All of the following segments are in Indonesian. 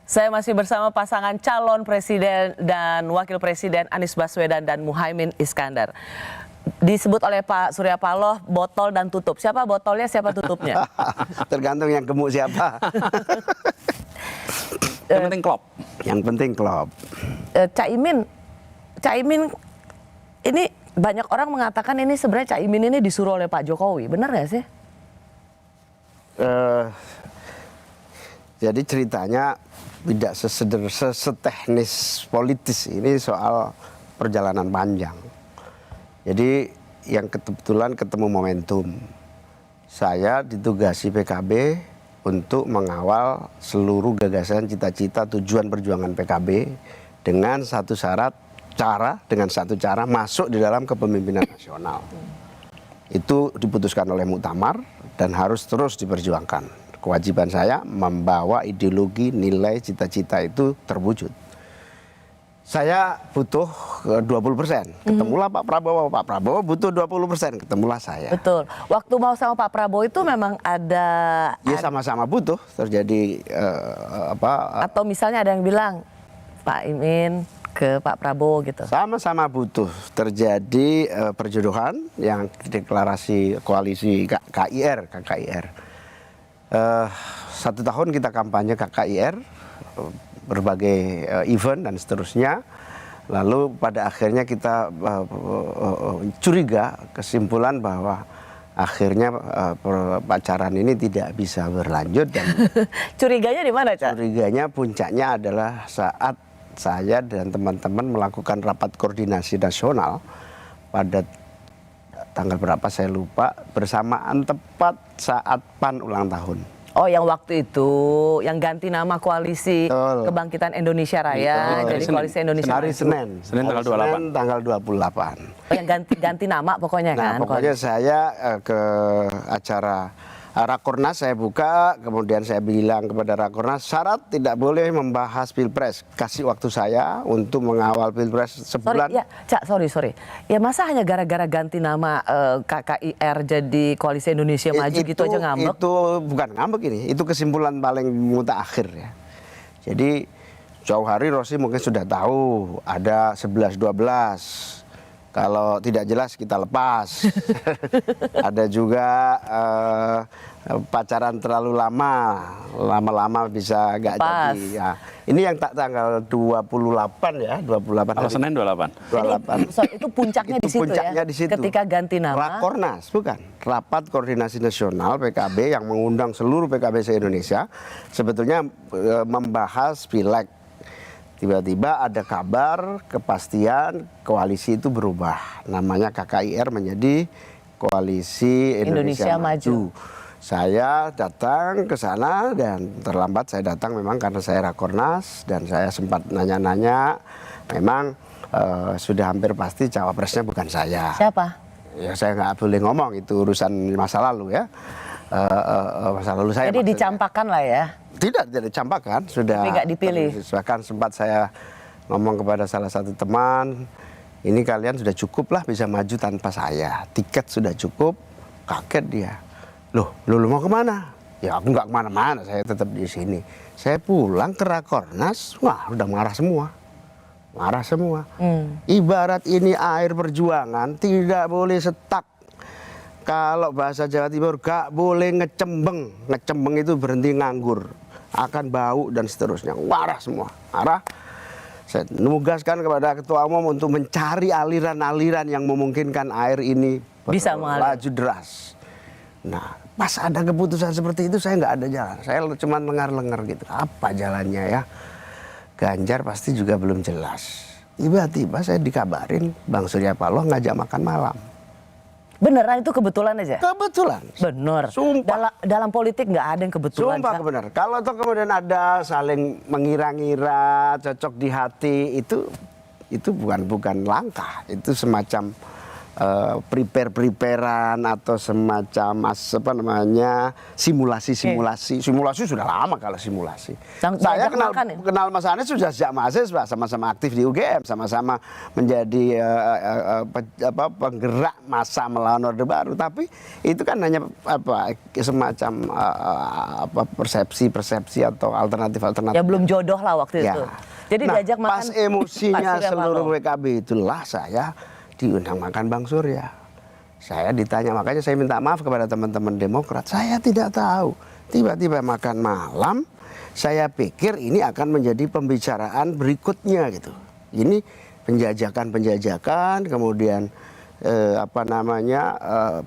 Saya masih bersama pasangan calon presiden dan wakil presiden Anies Baswedan dan Muhaimin Iskandar. Disebut oleh Pak Surya Paloh botol dan tutup. Siapa botolnya, siapa tutupnya? Tergantung yang gemuk siapa. Yang penting klop. Yang penting klop. Caimin ini banyak orang mengatakan ini sebenarnya Caimin ini disuruh oleh Pak Jokowi. Benar nggak sih? Jadi ceritanya tidak seteknis politis, ini soal perjalanan panjang. Jadi yang kebetulan ketemu momentum. Saya ditugasi PKB untuk mengawal seluruh gagasan, cita-cita, tujuan perjuangan PKB dengan satu cara masuk di dalam kepemimpinan nasional. Itu diputuskan oleh Muktamar dan harus terus diperjuangkan. Kewajiban saya membawa ideologi, nilai, cita-cita itu terwujud. Saya butuh 20%. Ketemulah Pak Prabowo butuh 20%. Ketemulah saya. Betul. Waktu mau sama Pak Prabowo itu memang ada... Ya sama-sama butuh terjadi Atau misalnya ada yang bilang, Pak Imin ke Pak Prabowo gitu. Sama-sama butuh terjadi perjodohan yang deklarasi koalisi KKIR. 1 tahun kita kampanye KKIR, berbagai event dan seterusnya. Lalu pada akhirnya kita curiga, kesimpulan bahwa akhirnya pacaran ini tidak bisa berlanjut. Dan Curiganya di mana, Cak? Curiganya puncaknya adalah saat saya dan teman-teman melakukan rapat koordinasi nasional pada tanggal berapa saya lupa, bersamaan tepat saat PAN ulang tahun. Oh, yang waktu itu yang ganti nama koalisi Kebangkitan Indonesia Raya jadi Koalisi Indonesia Hari Maju. Senin tanggal 28. Tanggal 28. Oh, yang ganti nama pokoknya kan. Pokoknya saya ke acara Rakornas saya buka, kemudian saya bilang kepada Rakornas, syarat tidak boleh membahas Pilpres. Kasih waktu saya untuk mengawal Pilpres sebulan. Sorry. Ya masa hanya gara-gara ganti nama KKIR jadi Koalisi Indonesia Maju gitu aja ngambek? Itu bukan ngambek ini, itu kesimpulan paling mutakhir ya. Jadi jauh hari Rosi mungkin sudah tahu ada 11-12. Kalau tidak jelas kita lepas. Ada juga pacaran terlalu lama bisa nggak jadi. Ya. Ini yang tanggal 28 ya, 28. Kalau Senin 28. 28. Itu puncaknya di situ ya. Di situ. Ketika ganti nama. Rakornas, bukan. Rapat Koordinasi Nasional PKB yang mengundang seluruh PKB se-Indonesia sebetulnya membahas pileg. Tiba-tiba ada kabar, kepastian koalisi itu berubah. Namanya KKIR menjadi Koalisi Indonesia Maju. Saya datang ke sana dan terlambat saya datang memang karena saya Rakornas. Dan saya sempat nanya-nanya, memang sudah hampir pasti cawapresnya bukan saya. Siapa? Ya saya nggak boleh ngomong, itu urusan masa lalu ya. Masa lalu saya. Jadi dicampakkan lah ya? Tidak dicampakkan, sudah. Tapi nggak dipilih. Bahkan sempat saya ngomong kepada salah satu teman, ini kalian sudah cukup lah bisa maju tanpa saya. Tiket sudah cukup. Kaget dia. Loh, lu mau kemana? Ya aku nggak kemana-mana, saya tetap di sini. Saya pulang ke Rakornas, wah udah marah semua. Ibarat ini air perjuangan, tidak boleh setak. Kalau bahasa Jawa Timur gak boleh ngecembeng. Ngecembeng itu berhenti nganggur, akan bau dan seterusnya. Marah semua, marah. Saya menugaskan kepada Ketua Umum untuk mencari aliran-aliran yang memungkinkan air ini bisa melaju deras. Nah, pas ada keputusan seperti itu saya nggak ada jalan. Saya cuma lengar-lengar gitu. Apa jalannya ya? Ganjar pasti juga belum jelas. Tiba-tiba saya dikabarin Bang Surya Paloh ngajak makan malam. Beneran itu kebetulan aja? Kebetulan. Bener. Sumpah. Dalam politik nggak ada yang kebetulan. Sumpah benar. Kalau toh kemudian ada saling mengira-ngira, cocok di hati, itu bukan langkah. Itu semacam preparean atau semacam simulasi sudah lama kalau simulasi. Saya kenal Mas Anies sudah sejak mahasiswa, sama-sama aktif di UGM, sama-sama menjadi penggerak massa melawan Orde Baru. Tapi itu kan hanya semacam persepsi atau alternatif. Ya belum jodoh lah waktu itu. Jadi diajak makan. Pas emosinya seluruh PKB itulah saya diundang makan Bang Surya. Saya ditanya, makanya saya minta maaf kepada teman-teman Demokrat. Saya tidak tahu. Tiba-tiba makan malam, saya pikir ini akan menjadi pembicaraan berikutnya gitu. Ini penjajakan, kemudian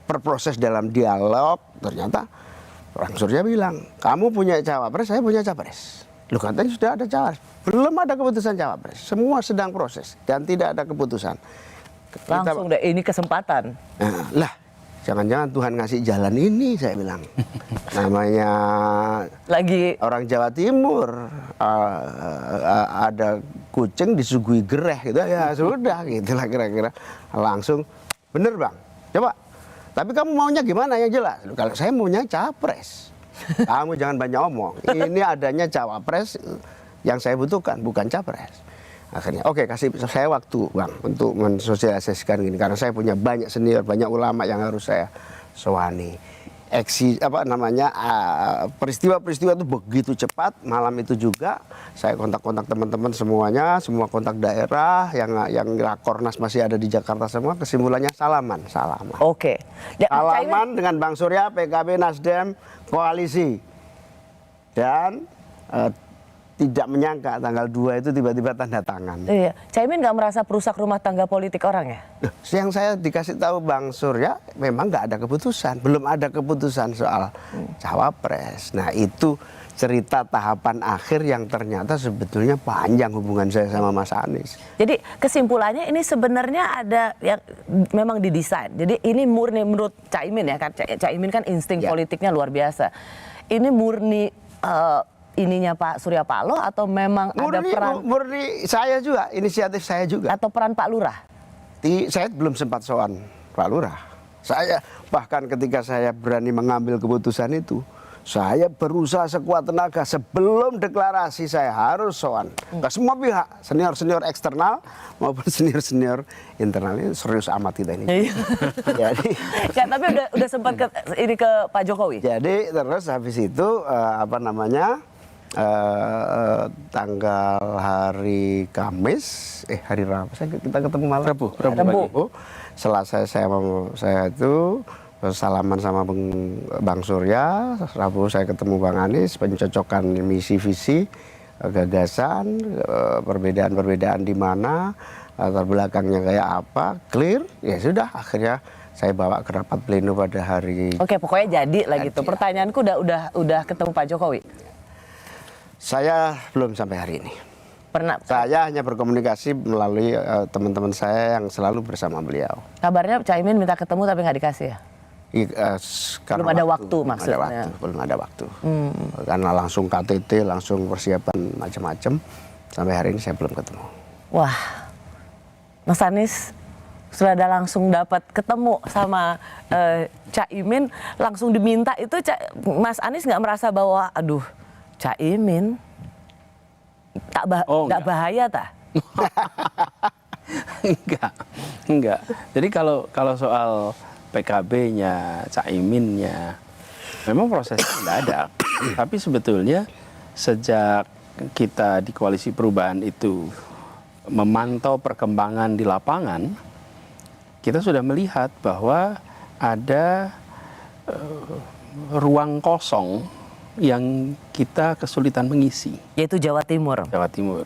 berproses dalam dialog. Ternyata Bang Surya bilang, kamu punya cawapres, saya punya capres. Lu katanya sudah ada cawapres. Belum ada keputusan cawapres. Semua sedang proses dan tidak ada keputusan. Langsung deh, ini kesempatan. Lah, jangan-jangan Tuhan ngasih jalan ini, saya bilang. Namanya lagi orang Jawa Timur, ada kucing disuguhi gereh gitu, ya sudah gitulah kira-kira. Langsung, bener Bang, coba. Tapi kamu maunya gimana yang jelas? Kalau saya maunya capres. Kamu jangan banyak omong. Ini adanya cawapres yang saya butuhkan, bukan capres. Akhirnya, oke, kasih saya waktu Bang untuk mensosialisasikan ini, karena saya punya banyak senior, banyak ulama yang harus saya sowani. Peristiwa-peristiwa itu begitu cepat. Malam itu juga saya kontak-kontak teman-teman semuanya, semua kontak daerah yang Rakornas masih ada di Jakarta semua. Kesimpulannya salaman. Oke. Salaman dengan Bang Surya, PKB, Nasdem, koalisi. Dan tidak menyangka tanggal 2 itu tiba-tiba tanda tangan. Iya. Caimin nggak merasa perusak rumah tangga politik orang ya? Yang saya dikasih tahu Bang Surya, memang nggak ada keputusan, belum ada keputusan soal cawapres. Nah itu cerita tahapan akhir yang ternyata sebetulnya panjang hubungan saya sama Mas Anies. Jadi kesimpulannya ini sebenarnya ada yang memang didesain. Jadi ini murni menurut Caimin ya kan, Caimin kan insting politiknya luar biasa. Ini murni ininya Pak Surya Paloh atau memang ada peran? Murni saya juga, inisiatif saya juga. Atau peran Pak Lurah? Saya belum sempat sowan Pak Lurah. Saya bahkan ketika saya berani mengambil keputusan itu, saya berusaha sekuat tenaga sebelum deklarasi saya harus sowan ke semua pihak, senior-senior eksternal maupun senior-senior internal. Ini serius amat kita ini. Jadi, ya, tapi udah sempat ke Pak Jokowi. Jadi terus habis itu tanggal hari Kamis, hari Rabu, kita ketemu malam Rabu. Selasa saya itu salaman sama Bang Surya, Rabu saya ketemu Bang Anies, pencocokan misi visi, gagasan, perbedaan di mana, latar belakangnya kayak apa, clear, ya sudah akhirnya saya bawa ke rapat pleno pada hari. Oke, pokoknya jadi lah gitu. Pertanyaanku udah ketemu Pak Jokowi. Saya belum sampai hari ini. Pernah? Saya hanya berkomunikasi melalui teman-teman saya yang selalu bersama beliau. Kabarnya Caimin minta ketemu tapi nggak dikasih ya? Belum ada waktu maksudnya. Belum ada waktu. Karena langsung KTT, langsung persiapan macam-macam. Sampai hari ini saya belum ketemu. Wah, Mas Anies sudah ada langsung dapat ketemu sama Caimin, langsung diminta itu Mas Anies nggak merasa bahwa aduh Caimin nggak bahaya tak? Enggak. Jadi kalau soal PKB-nya, Caiminnya, memang prosesnya tidak ada. Tapi sebetulnya sejak kita di Koalisi Perubahan itu memantau perkembangan di lapangan, kita sudah melihat bahwa ada ruang kosong yang kita kesulitan mengisi. Yaitu Jawa Timur. Jawa Timur.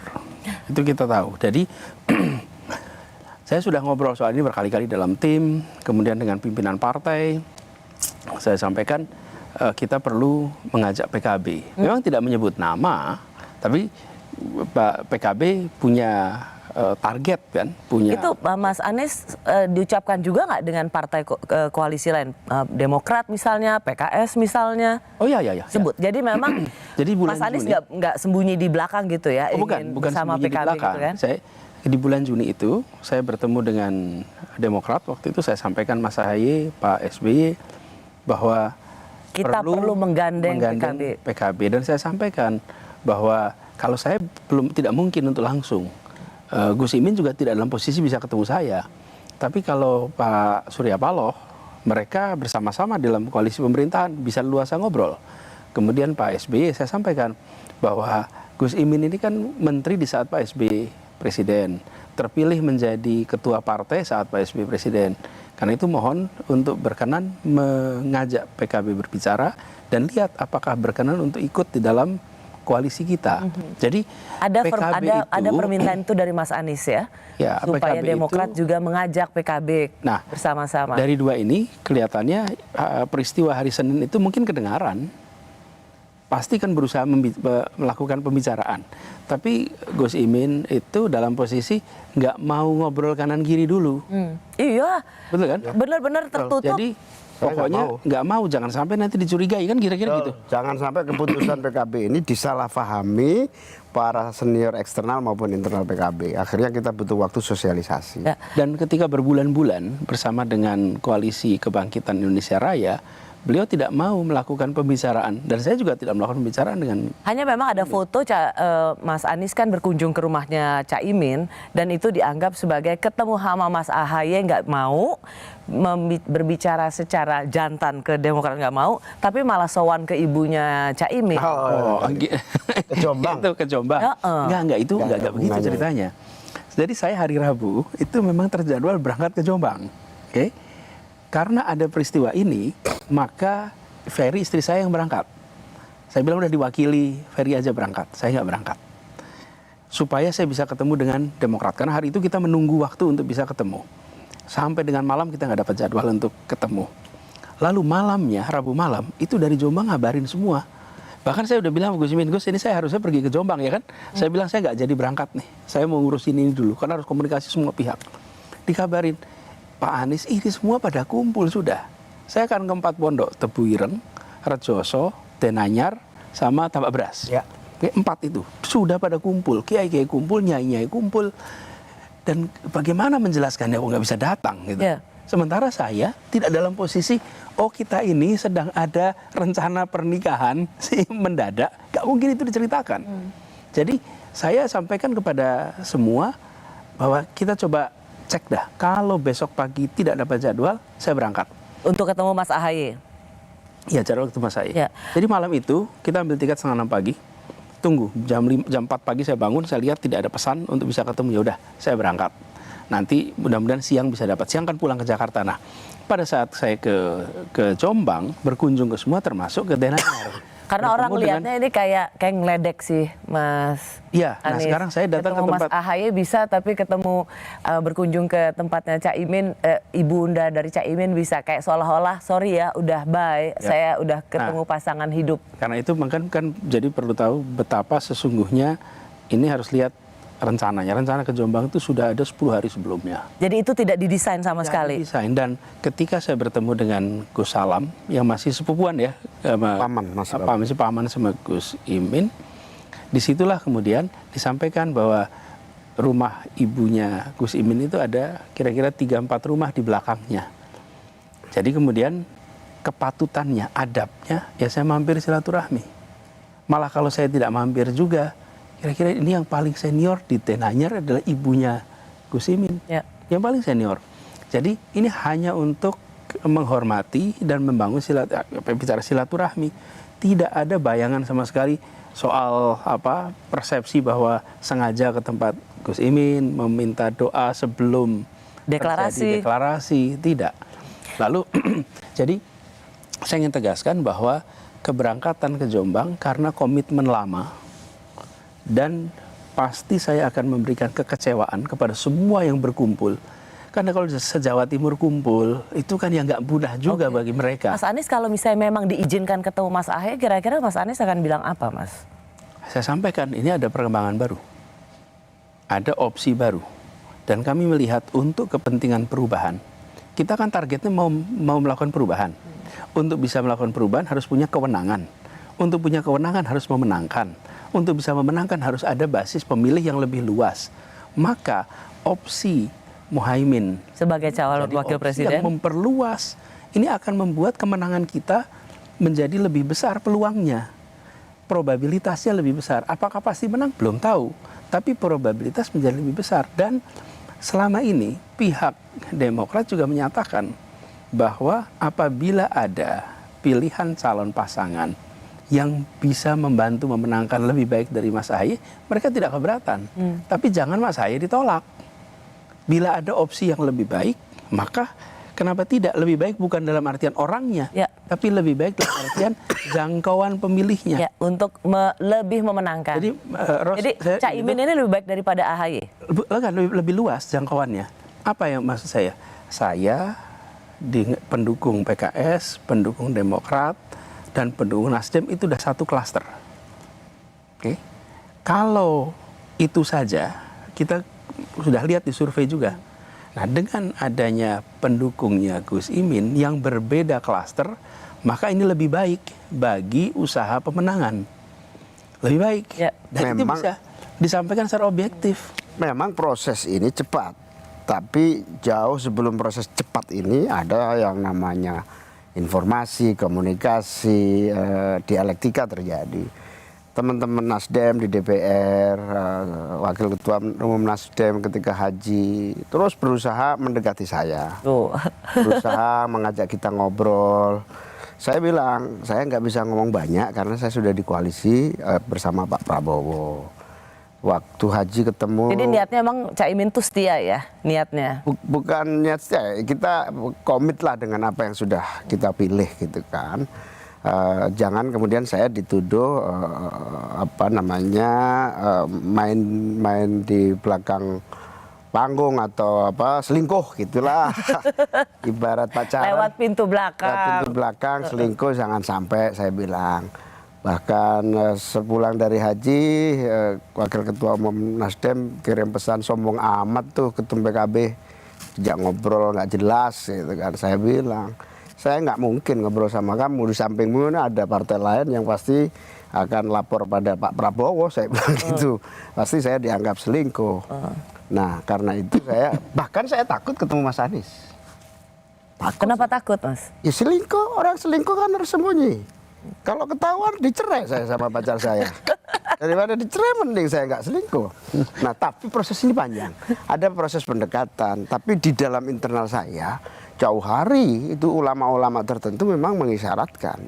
Itu kita tahu. Jadi saya sudah ngobrol soal ini berkali-kali dalam tim, kemudian dengan pimpinan partai. Saya sampaikan kita perlu mengajak PKB. Memang tidak menyebut nama, tapi PKB punya target kan, punya. Itu Mas Anies diucapkan juga nggak dengan partai koalisi lain, Demokrat misalnya, PKS misalnya? Oh iya. Sebut. Ya. Jadi memang jadi Mas Anies nggak sembunyi di belakang gitu ya, bukan bersama PKB gitu kan? Di bulan Juni itu saya bertemu dengan Demokrat waktu itu saya sampaikan Mas Ahaye, Pak SBY bahwa Kita perlu menggandeng PKB, dan saya sampaikan bahwa kalau saya tidak mungkin untuk langsung, Gus Imin juga tidak dalam posisi bisa ketemu saya. Tapi kalau Pak Surya Paloh, mereka bersama-sama dalam koalisi pemerintahan bisa luasa ngobrol. Kemudian Pak SBY saya sampaikan bahwa Gus Imin ini kan menteri di saat Pak SBY presiden, terpilih menjadi ketua partai saat Pak SBY presiden. Karena itu mohon untuk berkenan mengajak PKB berbicara dan lihat apakah berkenan untuk ikut di dalam koalisi kita. Jadi ada PKB ada permintaan itu dari Mas Anies ya, supaya PKB Demokrat juga mengajak PKB bersama-sama. Dari dua ini kelihatannya peristiwa hari Senin itu mungkin kedengaran, pasti kan berusaha melakukan pembicaraan. Tapi Gus Imin itu dalam posisi nggak mau ngobrol kanan kiri dulu. Iya, betul kan? Benar-benar tertutup. Jadi pokoknya nggak mau, jangan sampai nanti dicurigai kan kira-kira gitu. Jangan sampai keputusan PKB ini disalahpahami para senior eksternal maupun internal PKB. Akhirnya kita butuh waktu sosialisasi. Ya. Dan ketika berbulan-bulan bersama dengan Koalisi Kebangkitan Indonesia Raya, beliau tidak mau melakukan pembicaraan, dan saya juga tidak melakukan pembicaraan dengan. Hanya memang ada foto Mas Anies kan berkunjung ke rumahnya Caimin, dan itu dianggap sebagai ketemu sama Mas Ahaye, nggak mau berbicara secara jantan ke Demokrat, nggak mau, tapi malah sowan ke ibunya Caimin. Ke Jombang. Itu ke Jombang. Enggak itu enggak begitu ceritanya. Jadi saya hari Rabu itu memang terjadwal berangkat ke Jombang. Oke. Karena ada peristiwa ini, maka Ferry istri saya yang berangkat. Saya bilang udah diwakili, Ferry aja berangkat, saya nggak berangkat. Supaya saya bisa ketemu dengan Demokrat. Karena hari itu kita menunggu waktu untuk bisa ketemu. Sampai dengan malam kita nggak dapat jadwal untuk ketemu. Lalu malamnya, Rabu malam, itu dari Jombang ngabarin semua. Bahkan saya udah bilang ke Gus Imin, Gus ini saya harusnya pergi ke Jombang ya kan. Saya bilang saya nggak jadi berangkat nih. Saya mau ngurusin ini dulu, karena harus komunikasi semua pihak. Dikabarin, Pak Anies ini semua pada kumpul sudah. Saya akan ke 4 pondok, Tebu Ireng, Rejoso, Denanyar, sama Tambak Beras. Ya. 4 itu sudah pada kumpul, kiai-kiai kumpul, nyai-nyai kumpul. Dan bagaimana menjelaskannya kok nggak bisa datang gitu. Ya. Sementara saya tidak dalam posisi, kita ini sedang ada rencana pernikahan sih mendadak, nggak mungkin itu diceritakan. Jadi saya sampaikan kepada semua bahwa kita coba cek dah, kalau besok pagi tidak dapat jadwal, saya berangkat. Untuk ketemu Mas Ahaye? Ya, jadwal ketemu Mas Ahaye. Ya. Jadi malam itu, kita ambil tiket 5:30 pagi, tunggu, jam 4 pagi saya bangun, saya lihat tidak ada pesan untuk bisa ketemu, ya udah, saya berangkat. Nanti mudah-mudahan siang bisa dapat, siang kan pulang ke Jakarta. Nah, pada saat saya ke Jombang, berkunjung ke semua, termasuk ke Denanyar. Karena orang lihatnya ini kayak ngeledek sih, Mas. Iya, nah Anies. sekarang saya datang ketemu ke tempat Mas Ahaye bisa, tapi ketemu berkunjung ke tempatnya Caimin, ibunda dari Caimin bisa kayak seolah-olah sorry ya, udah bye, saya udah ketemu pasangan hidup. Karena itu kan jadi perlu tahu betapa sesungguhnya ini harus lihat rencananya. Rencana ke Jombang itu sudah ada 10 hari sebelumnya. Jadi itu tidak didesain sama sekali? Didesain. Dan ketika saya bertemu dengan Gus Salam, yang masih sepupuan ya, masih paman sama Gus Imin, disitulah kemudian disampaikan bahwa rumah ibunya Gus Imin itu ada kira-kira 3-4 rumah di belakangnya. Jadi kemudian kepatutannya, adabnya, ya saya mampir silaturahmi. Malah kalau saya tidak mampir juga, kira-kira ini yang paling senior di Denanyar adalah ibunya Gus Imin. Ya. Yang paling senior. Jadi ini hanya untuk menghormati dan membangun bicara silaturahmi. Tidak ada bayangan sama sekali soal persepsi bahwa sengaja ke tempat Gus Imin meminta doa sebelum deklarasi. Tidak. Lalu jadi saya ingin tegaskan bahwa keberangkatan ke Jombang karena komitmen lama. Dan pasti saya akan memberikan kekecewaan kepada semua yang berkumpul. Karena kalau se-Jawa Timur kumpul, itu kan yang nggak mudah juga bagi mereka. Mas Anies kalau misalnya memang diizinkan ketemu Mas Ahaye, kira-kira Mas Anies akan bilang apa, Mas? Saya sampaikan, ini ada perkembangan baru. Ada opsi baru. Dan kami melihat untuk kepentingan perubahan, kita kan targetnya mau melakukan perubahan. Untuk bisa melakukan perubahan harus punya kewenangan. Untuk punya kewenangan harus memenangkan. Untuk bisa memenangkan harus ada basis pemilih yang lebih luas. Maka opsi Muhaimin Sebagai calon jadi wakil opsi presiden. yang memperluas. Ini akan membuat kemenangan kita menjadi lebih besar peluangnya. Probabilitasnya lebih besar. Apakah pasti menang? Belum tahu. Tapi probabilitas menjadi lebih besar. Dan selama ini pihak Demokrat juga menyatakan bahwa apabila ada pilihan calon pasangan yang bisa membantu memenangkan lebih baik dari Mas Ahaye, mereka tidak keberatan. Tapi jangan Mas Ahaye ditolak. Bila ada opsi yang lebih baik, maka kenapa tidak? Lebih baik bukan dalam artian orangnya, Ya. tapi lebih baik dalam artian jangkauan pemilihnya. Ya, untuk lebih memenangkan. Jadi, Ros, Jadi Caimin ini lebih baik daripada AHY. lebih luas jangkauannya. Apa yang maksud saya? Saya pendukung PKS, pendukung Demokrat, dan pendukung Nasdem itu sudah satu klaster. Oke, kalau itu saja kita sudah lihat di survei juga. Nah, dengan adanya pendukungnya Gus Imin yang berbeda klaster, maka ini lebih baik bagi usaha pemenangan. Lebih baik. Ya. Dan itu Memang- bisa disampaikan secara objektif. Memang proses ini cepat, tapi jauh sebelum proses cepat ini ada yang namanya informasi, komunikasi, dialektika terjadi. Teman-teman Nasdem di DPR, Wakil Ketua Umum Nasdem ketika haji, terus berusaha mendekati saya, Tuh. berusaha mengajak kita ngobrol. Saya bilang, saya nggak bisa ngomong banyak karena saya sudah di koalisi bersama Pak Prabowo. Waktu haji ketemu. Jadi niatnya emang Caimin tuh setia ya, niatnya. Bukan niat setia, kita komit lah dengan apa yang sudah kita pilih gitu kan. Jangan kemudian saya dituduh main di belakang panggung atau selingkuh gitulah. Ibarat pacaran Lewat pintu belakang. lewat pintu belakang selingkuh, jangan sampai, saya bilang. Bahkan sepulang dari haji, Wakil Ketua Umum Nasdem kirim pesan, sombong amat tuh ketum PKB, sejak ngobrol nggak jelas gitu kan. Saya bilang, saya nggak mungkin ngobrol sama kamu, di sampingmu ini ada partai lain yang pasti akan lapor pada Pak Prabowo, saya bilang gitu. Pasti saya dianggap selingkuh. Nah, karena itu bahkan saya takut ketemu Mas Anies. Kenapa takut, Mas? Ya selingkuh, orang selingkuh kan harus sembunyi. Kalau ketahuan dicerai saya sama pacar saya. Daripada dicerai mending saya nggak selingkuh. Nah, tapi proses ini panjang. Ada proses pendekatan, tapi di dalam internal saya jauh hari itu ulama-ulama tertentu memang mengisyaratkan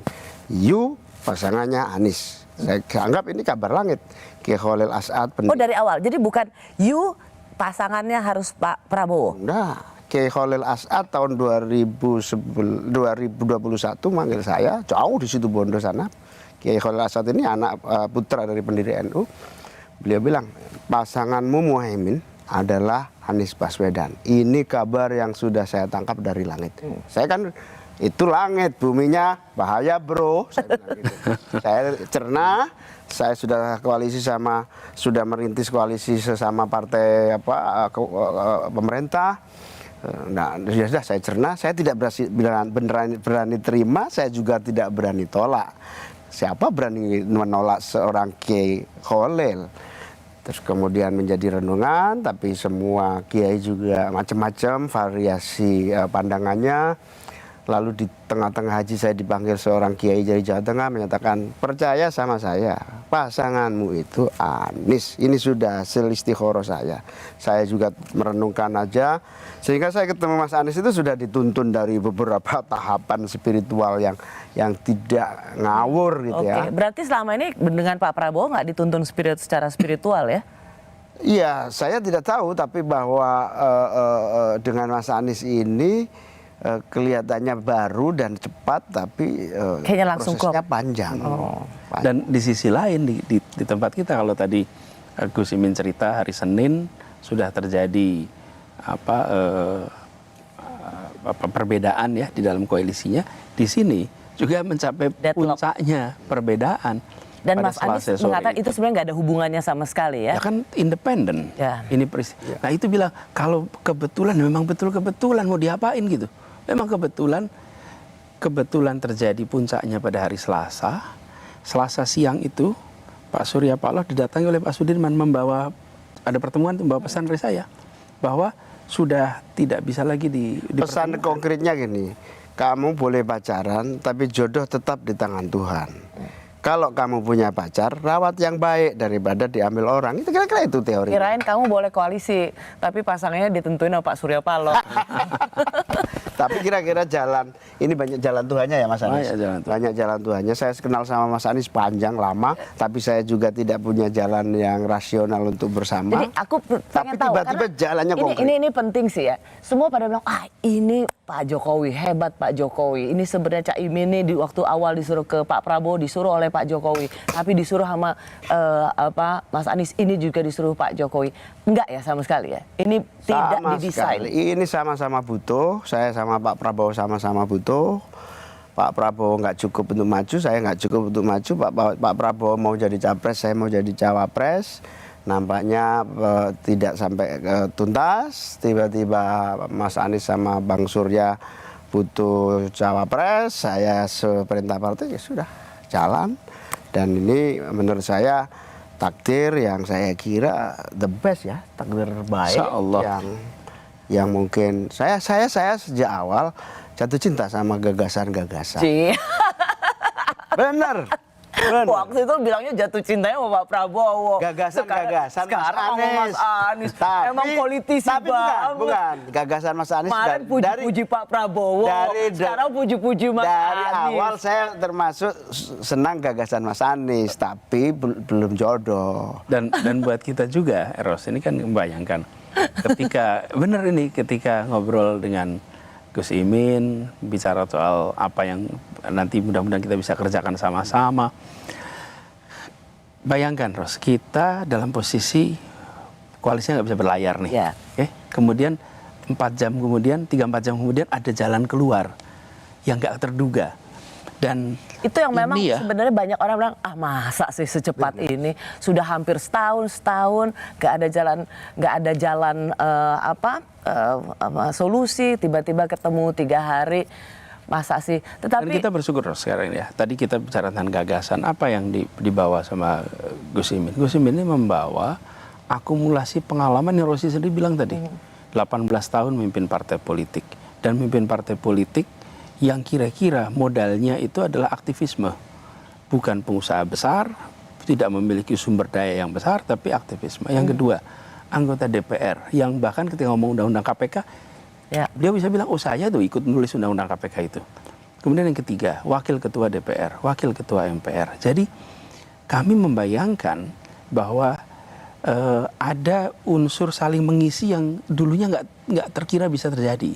pasangannya Anies. Saya anggap ini kabar langit. Kiai Khalil As'ad. Oh, dari awal. Jadi bukan pasangannya harus Pak Prabowo. Nah, Kiai Khalil As'ad tahun 2021 manggil saya, jauh di situ Bondo sana. Kiai Khalil As'ad ini anak putra dari pendiri NU. Beliau bilang, pasanganmu Muhaimin adalah Anies Baswedan. Ini kabar yang sudah saya tangkap dari langit. Saya kan, itu langit, buminya bahaya bro. Saya bilang gitu. Saya cerna, saya sudah sudah merintis koalisi sesama partai pemerintah. Nah, sudah saya cerna, saya tidak berani terima, saya juga tidak berani tolak. Siapa berani menolak seorang Kiai Khalil? Terus kemudian menjadi renungan, tapi semua kiai juga macam-macam variasi pandangannya. Lalu di tengah-tengah haji saya dipanggil seorang kiai dari Jawa Tengah menyatakan, percaya sama saya, pasanganmu itu Anies. Ini sudah selistikhoro saya. Saya juga merenungkan aja. Sehingga saya ketemu Mas Anies itu sudah dituntun dari beberapa tahapan spiritual yang tidak ngawur gitu ya. Berarti selama ini dengan Pak Prabowo nggak dituntun secara spiritual ya? Iya, saya tidak tahu, tapi bahwa dengan Mas Anies ini kelihatannya baru dan cepat, tapi kayaknya langsung prosesnya panjang. Dan di sisi lain di tempat kita, kalau tadi Gus Imin cerita hari Senin sudah terjadi perbedaan ya di dalam koalisinya, di sini juga mencapai puncaknya perbedaan. Dan Mas Anies mengatakan itu sebenarnya nggak ada hubungannya sama sekali ya? Ya kan independen. Ya. Ini Nah itu bilang kalau kebetulan memang kebetulan mau diapain gitu. Memang kebetulan terjadi puncaknya pada hari Selasa. Selasa siang itu Pak Surya Paloh didatangi oleh Pak Sudirman ada pertemuan membawa pesan dari saya bahwa sudah tidak bisa lagi Pesan konkretnya gini, kamu boleh pacaran tapi jodoh tetap di tangan Tuhan. Kalau kamu punya pacar, rawat yang baik daripada diambil orang. Itu kira-kira itu teori. Kirain kamu boleh koalisi, tapi pasangannya ditentuin sama Pak Surya Paloh. Tapi kira-kira jalan, ini banyak jalan Tuhannya ya Mas Anies? Banyak jalan Tuhannya. Saya kenal sama Mas Anies panjang, lama. Tapi saya juga tidak punya jalan yang rasional untuk bersama. Jadi aku pengen tahu, tiba-tiba jalannya konkret. Ini penting sih ya. Semua pada bilang, ini Pak Jokowi, hebat Pak Jokowi. Ini sebenarnya Cak Imin ini di waktu awal disuruh ke Pak Prabowo, disuruh oleh Pak Jokowi. Tapi disuruh sama Mas Anies, ini juga disuruh Pak Jokowi. Enggak ya sama sekali ya? Ini tidak didesain. Ini sama-sama butuh, saya sama Pak Prabowo sama-sama butuh. Pak Prabowo nggak cukup untuk maju, saya nggak cukup untuk maju. Pak Prabowo mau jadi capres, saya mau jadi cawapres. Nampaknya tidak sampai tuntas. Tiba-tiba Mas Anies sama Bang Surya butuh cawapres, saya seperintah partai ya sudah jalan. Dan ini menurut saya takdir yang saya kira the best ya, takdir baik yang mungkin saya sejak awal jatuh cinta sama gagasan-gagasan. Bener. Waktu itu bilangnya jatuh cintanya sama Pak Prabowo. Gagasan-gagasan sekarang Mas Anies. Emang politisi tapi banget. bukan. Gagasan Mas Anies. Kemarin puji-puji Pak Prabowo. Sekarang puji-puji Mas Anies. Dari awal saya termasuk senang gagasan Mas Anies. Tapi belum jodoh. Dan buat kita juga, Eros, ini kan membayangkan. Ketika ngobrol dengan Gus Imin, bicara soal apa yang nanti mudah-mudahan kita bisa kerjakan sama-sama. Bayangkan, Ros, kita dalam posisi koalisinya nggak bisa berlayar nih. Yeah. Kemudian 3-4 jam kemudian ada jalan keluar yang nggak terduga. Dan itu yang memang sebenarnya banyak orang bilang, masa sih secepat ini, sudah hampir setahun nggak ada jalan solusi, tiba-tiba ketemu 3 hari, masa sih. Tetapi dan kita bersyukur sekarang ya. Tadi kita bicara tentang gagasan apa yang dibawa sama Gus Imin. Gus Imin ini membawa akumulasi pengalaman yang Rosi sendiri bilang tadi. 18 tahun memimpin partai politik dan memimpin partai politik yang kira-kira modalnya itu adalah aktivisme. Bukan pengusaha besar, tidak memiliki sumber daya yang besar, tapi aktivisme. Yang kedua, anggota DPR yang bahkan ketika ngomong undang-undang KPK, dia bisa bilang, saya tuh ikut menulis undang-undang KPK itu. Kemudian yang ketiga, wakil ketua DPR, wakil ketua MPR. Jadi kami membayangkan bahwa ada unsur saling mengisi yang dulunya nggak terkira bisa terjadi.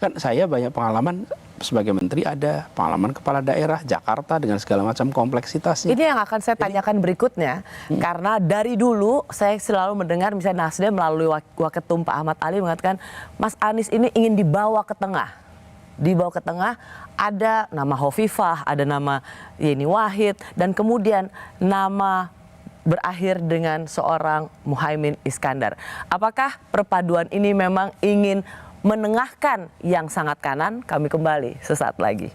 Kan saya banyak pengalaman sebagai menteri, ada pengalaman kepala daerah Jakarta dengan segala macam kompleksitasnya. Ini yang akan saya tanyakan berikutnya, karena dari dulu saya selalu mendengar misalnya Nasdem melalui Waketum Pak Ahmad Ali mengatakan Mas Anies ini ingin dibawa ke tengah. Dibawa ke tengah, ada nama Hovifah, ada nama Yeni Wahid, dan kemudian nama berakhir dengan seorang Muhaimin Iskandar. Apakah perpaduan ini memang ingin menengahkan yang sangat kanan? Kami kembali sesaat lagi.